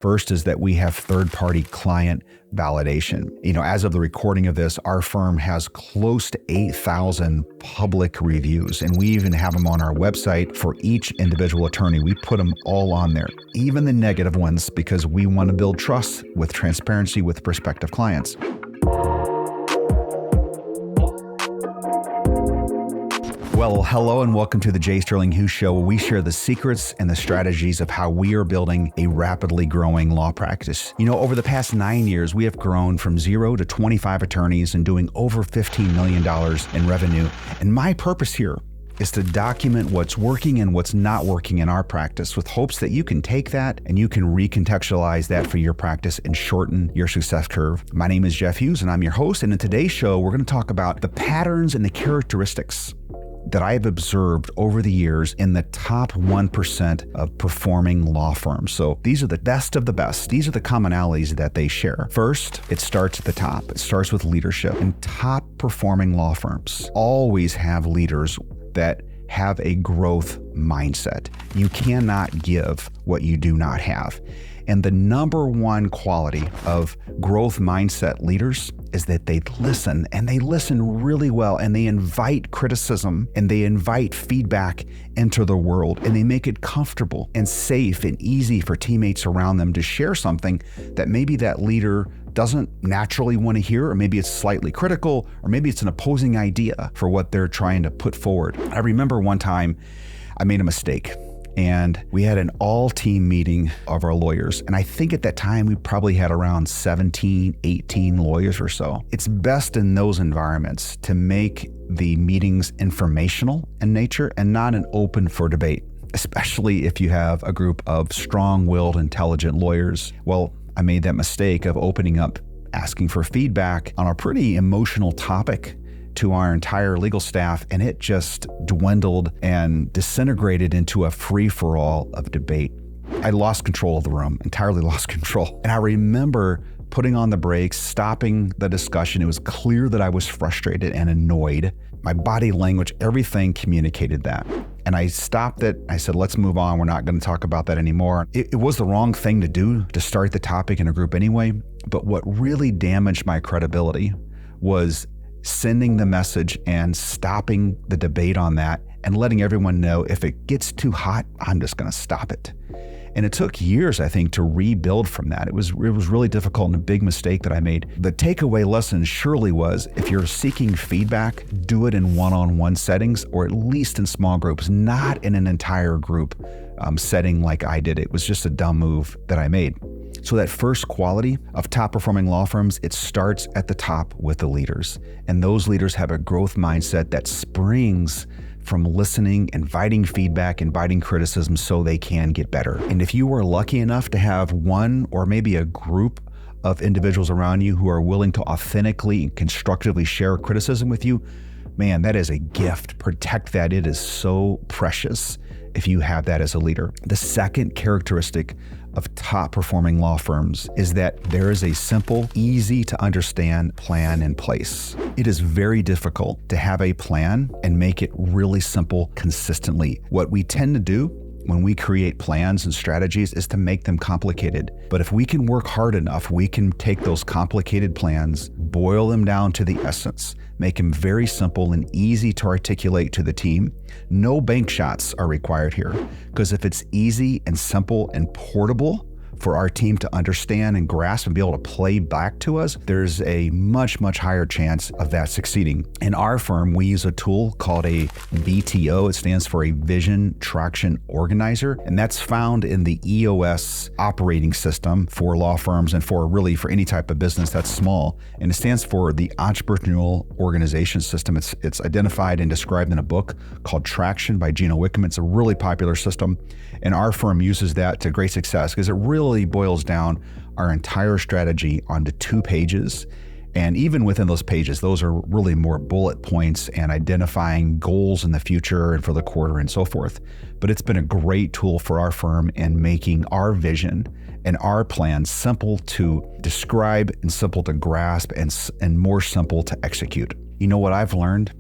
First is that we have third-party client validation. As of the recording of this, our firm has close to 8,000 public reviews, and we even have them on our website for each individual attorney. We put them all on there, even the negative ones, because we want to build trust with transparency with prospective clients. Well, hello and welcome to the J. Sterling Hughes Show, where we share the secrets and the strategies of how we are building a rapidly growing law practice. Over the past 9 years, we have grown from 0 to 25 attorneys and doing over $15 million in revenue. And my purpose here is to document what's working and what's not working in our practice with hopes that you can take that and you can recontextualize that for your practice and shorten your success curve. My name is Jeff Hughes and I'm your host. And in today's show, we're going to talk about the patterns and the characteristics that I have observed over the years in the top 1% of performing law firms. So these are the best of the best. These are the commonalities that they share. First, it starts at the top. It starts with leadership. And top performing law firms always have leaders that have a growth mindset. You cannot give what you do not have. And the number one quality of growth mindset leaders is that they listen, and they listen really well, and they invite criticism and they invite feedback into the world, and they make it comfortable and safe and easy for teammates around them to share something that maybe that leader doesn't naturally want to hear, or maybe it's slightly critical, or maybe it's an opposing idea for what they're trying to put forward. I remember one time I made a mistake. And we had an all-team meeting of our lawyers. And I think at that time, we probably had around 17, 18 lawyers or so. It's best in those environments to make the meetings informational in nature and not an open for debate, especially if you have a group of strong-willed, intelligent lawyers. Well, I made that mistake of opening up, asking for feedback on a pretty emotional topic to our entire legal staff, and it just dwindled and disintegrated into a free-for-all of debate. I lost control of the room, entirely lost control. And I remember putting on the brakes, stopping the discussion. It was clear that I was frustrated and annoyed. My body language, everything communicated that. And I stopped it. I said, let's move on. We're not going to talk about that anymore. It was the wrong thing to do to start the topic in a group anyway. But what really damaged my credibility was sending the message and stopping the debate on that and letting everyone know if it gets too hot, I'm just going to stop it. And it took years, I think, to rebuild from that. It was really difficult and a big mistake that I made. The takeaway lesson surely was, if you're seeking feedback, do it in one-on-one settings, or at least in small groups, not in an entire group setting like I did. It was just a dumb move that I made. So that first quality of top performing law firms, it starts at the top with the leaders. And those leaders have a growth mindset that springs from listening, inviting feedback, inviting criticism so they can get better. And if you are lucky enough to have one or maybe a group of individuals around you who are willing to authentically and constructively share criticism with you, man, that is a gift. Protect that. It is so precious if you have that as a leader. The second characteristic of top performing law firms is that there is a simple, easy to understand plan in place. It is very difficult to have a plan and make it really simple consistently. What we tend to do when we create plans and strategies is to make them complicated. But if we can work hard enough, we can take those complicated plans, boil them down to the essence, make them very simple and easy to articulate to the team. No bank shots are required here, because if it's easy and simple and portable for our team to understand and grasp and be able to play back to us, there's a much, much higher chance of that succeeding. In our firm, we use a tool called a VTO. It stands for a Vision Traction Organizer, and that's found in the EOS operating system for law firms and for any type of business that's small. And it stands for the Entrepreneurial Organization System. It's identified and described in a book called Traction by Gino Wickman. It's a really popular system, and our firm uses that to great success because it really boils down our entire strategy onto 2 pages. And even within those pages, those are really more bullet points and identifying goals in the future and for the quarter and so forth. But it's been a great tool for our firm in making our vision and our plan simple to describe and simple to grasp and more simple to execute. You know what I've learned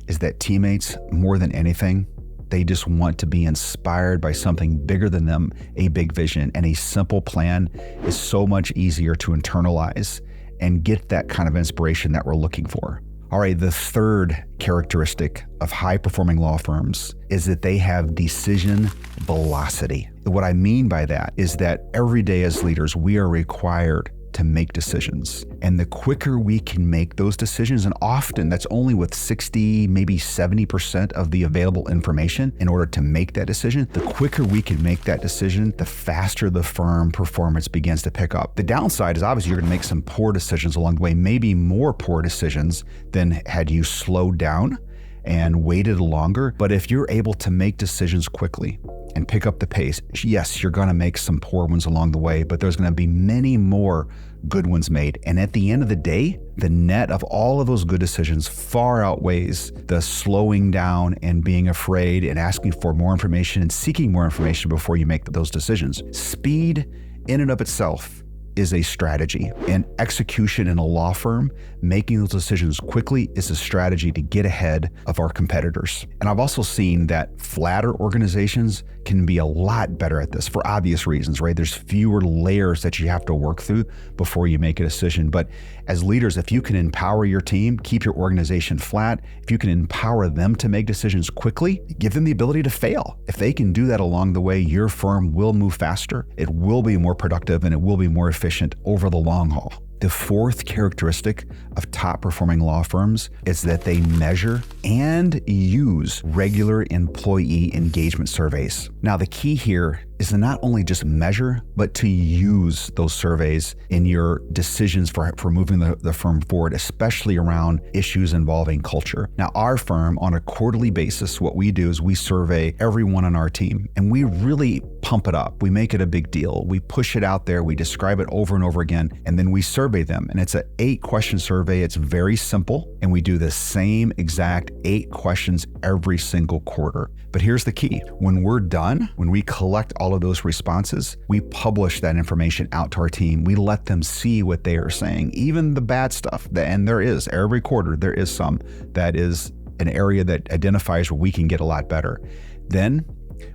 is that teammates, more than anything, They just want to be inspired by something bigger than them, a big vision. And a simple plan is so much easier to internalize and get that kind of inspiration that we're looking for. All right, the third characteristic of high-performing law firms is that they have decision velocity. What I mean by that is that every day as leaders, we are required to make decisions. And the quicker we can make those decisions, and often that's only with 60, maybe 70% of the available information in order to make that decision, the quicker we can make that decision, the faster the firm performance begins to pick up. The downside is obviously you're going to make some poor decisions along the way, maybe more poor decisions than had you slowed down and waited longer. But if you're able to make decisions quickly and pick up the pace, yes, you're going to make some poor ones along the way, but there's going to be many more good ones made. And at the end of the day, the net of all of those good decisions far outweighs the slowing down and being afraid and asking for more information and seeking more information before you make those decisions. Speed in and of itself is a strategy, and execution in a law firm, making those decisions quickly, is a strategy to get ahead of our competitors. And I've also seen that flatter organizations can be a lot better at this for obvious reasons, right? There's fewer layers that you have to work through before you make a decision. But as leaders, if you can empower your team, keep your organization flat, if you can empower them to make decisions quickly, give them the ability to fail. If they can do that along the way, your firm will move faster, it will be more productive, and it will be more efficient over the long haul. The fourth characteristic of top-performing law firms is that they measure and use regular employee engagement surveys. Now, the key here is to not only just measure, but to use those surveys in your decisions for moving the firm forward, especially around issues involving culture. Now, our firm, on a quarterly basis, what we do is we survey everyone on our team, and we really pump it up. We make it a big deal. We push it out there. We describe it over and over again, and then we survey them. And it's an 8-question survey. It's very simple, and we do the same exact 8 questions every single quarter. But here's the key. When we're done, when we collect all of those responses, we publish that information out to our team. We let them see what they are saying, even the bad stuff. And there is, every quarter, there is some that is an area that identifies where we can get a lot better. Then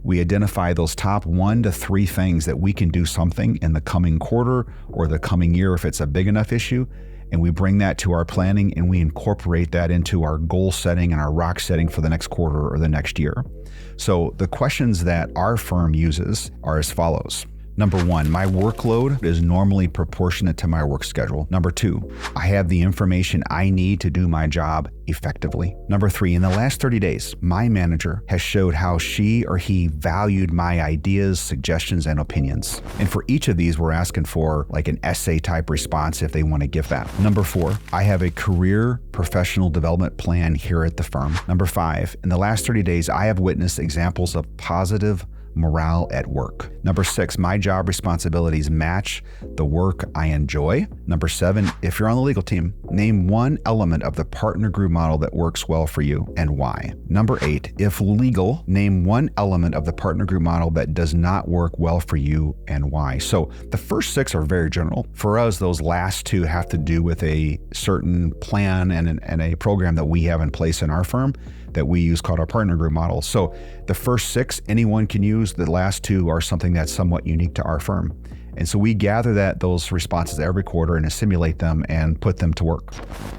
we identify those top 1 to 3 things that we can do something in the coming quarter or the coming year if it's a big enough issue. And we bring that to our planning, and we incorporate that into our goal setting and our rock setting for the next quarter or the next year. So the questions that our firm uses are as follows. Number 1, my workload is normally proportionate to my work schedule. Number 2, I have the information I need to do my job effectively. Number 3, in the last 30 days, my manager has showed how she or he valued my ideas, suggestions, and opinions. And for each of these, we're asking for like an essay type response if they want to give that. Number 4, I have a career professional development plan here at the firm. Number 5, in the last 30 days, I have witnessed examples of positive morale at work. Number 6, my job responsibilities match the work I enjoy. Number 7, if you're on the legal team, name one element of the partner group model that works well for you and why. Number 8, if legal, name one element of the partner group model that does not work well for you and why. So the first 6 are very general. For us, those last 2 have to do with a certain plan and a program that we have in place in our firm that we use called our partner group model. So the first 6 anyone can use. The last 2 are something that's somewhat unique to our firm. And so we gather those responses every quarter and assimilate them and put them to work.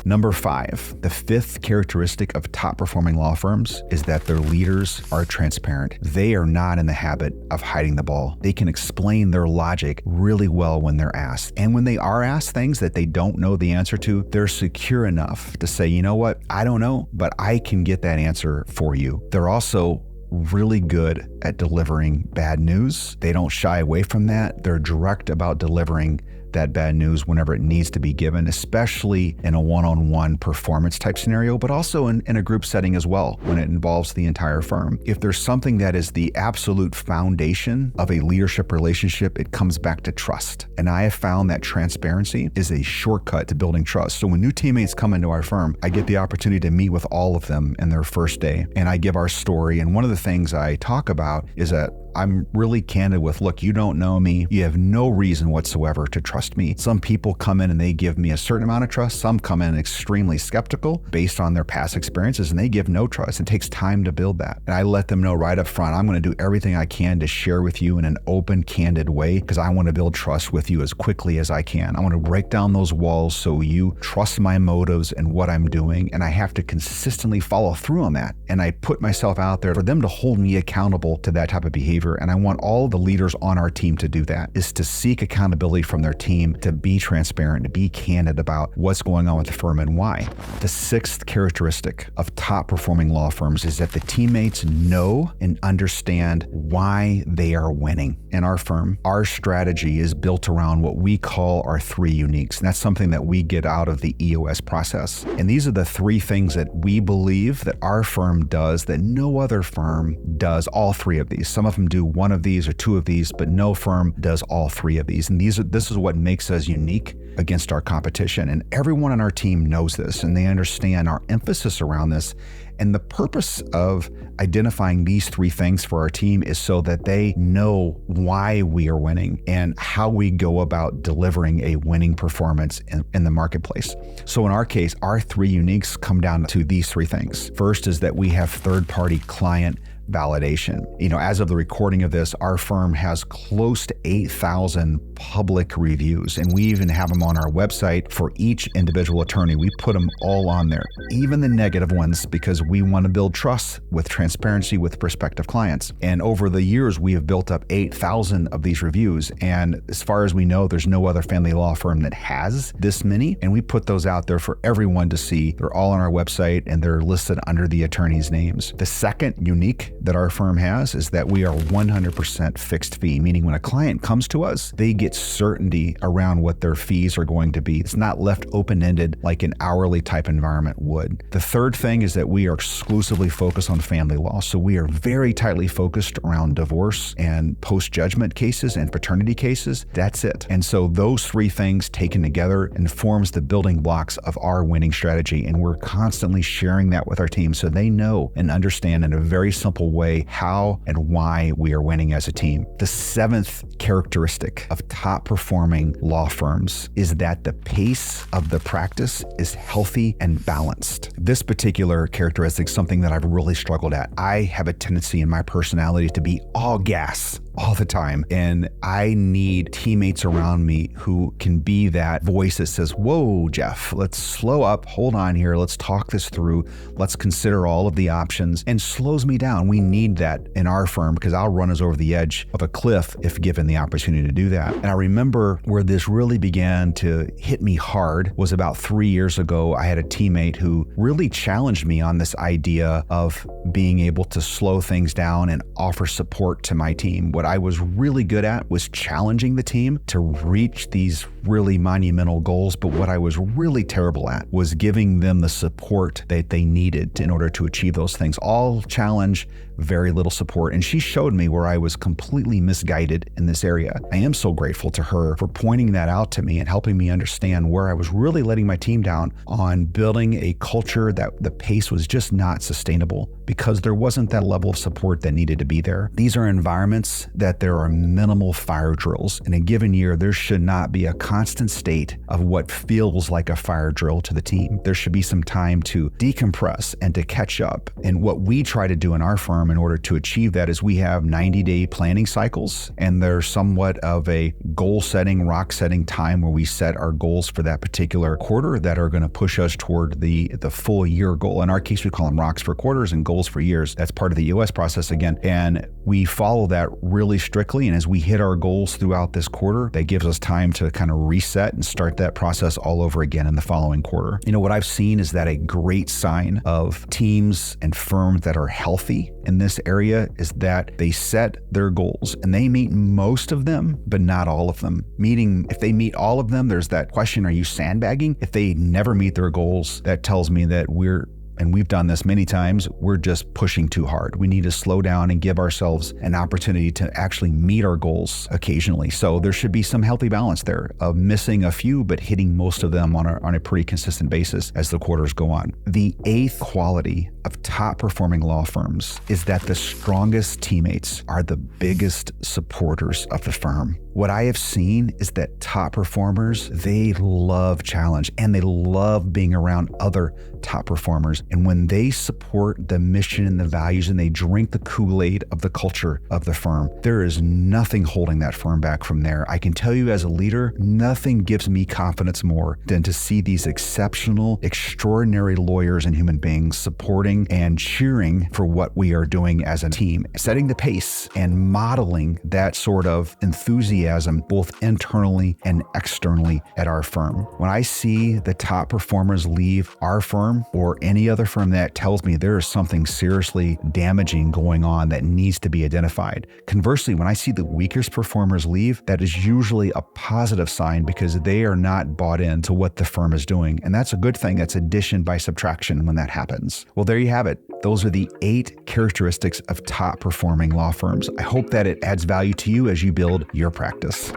Number 5, the 5th characteristic of top performing law firms is that their leaders are transparent. They are not in the habit of hiding the ball. They can explain their logic really well when they're asked. And when they are asked things that they don't know the answer to, they're secure enough to say, you know what, I don't know, but I can get that answer for you. They're also really good at delivering bad news. They don't shy away from that. They're direct about delivering that bad news whenever it needs to be given, especially in a one-on-one performance type scenario, but also in a group setting as well when it involves the entire firm. If there's something that is the absolute foundation of a leadership relationship, it comes back to trust. And I have found that transparency is a shortcut to building trust. So when new teammates come into our firm, I get the opportunity to meet with all of them in their first day, and I give our story. And one of the things I talk about is that I'm really candid with, look, you don't know me. You have no reason whatsoever to trust me. Some people come in and they give me a certain amount of trust. Some come in extremely skeptical based on their past experiences, and they give no trust. It takes time to build that. And I let them know right up front, I'm going to do everything I can to share with you in an open, candid way, because I want to build trust with you as quickly as I can. I want to break down those walls so you trust my motives and what I'm doing, and I have to consistently follow through on that. And I put myself out there for them to hold me accountable to that type of behavior. And I want all the leaders on our team to do that, is to seek accountability from their team, to be transparent, to be candid about what's going on with the firm and why. The sixth characteristic of top performing law firms is that the teammates know and understand why they are winning. In our firm, our strategy is built around what we call our three uniques. And that's something that we get out of the EOS process. And these are the three things that we believe that our firm does that no other firm does all three of these. Some of them do one of these or two of these, but no firm does all three of these. And this is what makes us unique against our competition. And everyone on our team knows this, and they understand our emphasis around this. And the purpose of identifying these three things for our team is so that they know why we are winning and how we go about delivering a winning performance in the marketplace. So in our case, our three uniques come down to these three things. First is that we have third-party client validation. As of the recording of this, our firm has close to 8,000 public reviews, and we even have them on our website for each individual attorney. We put them all on there, even the negative ones, because we want to build trust with transparency with prospective clients. And over the years, we have built up 8,000 of these reviews. And as far as we know, there's no other family law firm that has this many. And we put those out there for everyone to see. They're all on our website, and they're listed under the attorneys' names. The second unique that our firm has is that we are 100% fixed fee, meaning when a client comes to us, they get certainty around what their fees are going to be. It's not left open-ended like an hourly type environment would. The third thing is that we are exclusively focused on family law. So we are very tightly focused around divorce and post-judgment cases and paternity cases. That's it. And so those three things taken together informs the building blocks of our winning strategy. And we're constantly sharing that with our team so they know and understand in a very simple way how and why we are winning as a team. The seventh characteristic of top performing law firms is that the pace of the practice is healthy and balanced. This particular characteristic is something that I've really struggled at. I have a tendency in my personality to be all gas all the time. And I need teammates around me who can be that voice that says, whoa, Jeff, let's slow up, hold on here, let's talk this through, let's consider all of the options, and slows me down. We need that in our firm because I'll run us over the edge of a cliff if given the opportunity to do that. And I remember where this really began to hit me hard was about 3 years ago. I had a teammate who really challenged me on this idea of being able to slow things down and offer support to my team. What I was really good at was challenging the team to reach these really monumental goals, but what I was really terrible at was giving them the support that they needed in order to achieve those things. All challenge, very little support. And she showed me where I was completely misguided in this area. I am so grateful to her for pointing that out to me and helping me understand where I was really letting my team down on building a culture that the pace was just not sustainable because there wasn't that level of support that needed to be there. These are environments that there are minimal fire drills. In a given year, there should not be a constant state of what feels like a fire drill to the team. There should be some time to decompress and to catch up. And what we try to do in our firm in order to achieve that is we have 90-day planning cycles, and there's somewhat of a goal-setting, rock-setting time where we set our goals for that particular quarter that are going to push us toward the full year goal. In our case, we call them rocks for quarters and goals for years. That's part of the EOS process again. And we follow that really strictly. And as we hit our goals throughout this quarter, that gives us time to kind of reset and start that process all over again in the following quarter. You know, what I've seen is that a great sign of teams and firms that are healthy in this area is that they set their goals and they meet most of them, but not all of them. Meaning, if they meet all of them, there's that question, are you sandbagging? If they never meet their goals, that tells me that we're and we've done this many times, we're just pushing too hard. We need to slow down and give ourselves an opportunity to actually meet our goals occasionally. So there should be some healthy balance there of missing a few, but hitting most of them on a pretty consistent basis as the quarters go on. The eighth quality of top performing law firms is that the strongest teammates are the biggest supporters of the firm. What I have seen is that top performers, they love challenge and they love being around other top performers. And when they support the mission and the values and they drink the Kool-Aid of the culture of the firm, there is nothing holding that firm back from there. I can tell you as a leader, nothing gives me confidence more than to see these exceptional, extraordinary lawyers and human beings supporting and cheering for what we are doing as a team, setting the pace and modeling that sort of enthusiasm both internally and externally at our firm. When I see the top performers leave our firm or any other firm, that tells me there is something seriously damaging going on that needs to be identified. Conversely, when I see the weakest performers leave, that is usually a positive sign because they are not bought into what the firm is doing. And that's a good thing. That's addition by subtraction when that happens. Well, there you have it. Those are the 8 characteristics of top performing law firms. I hope that it adds value to you as you build your practice.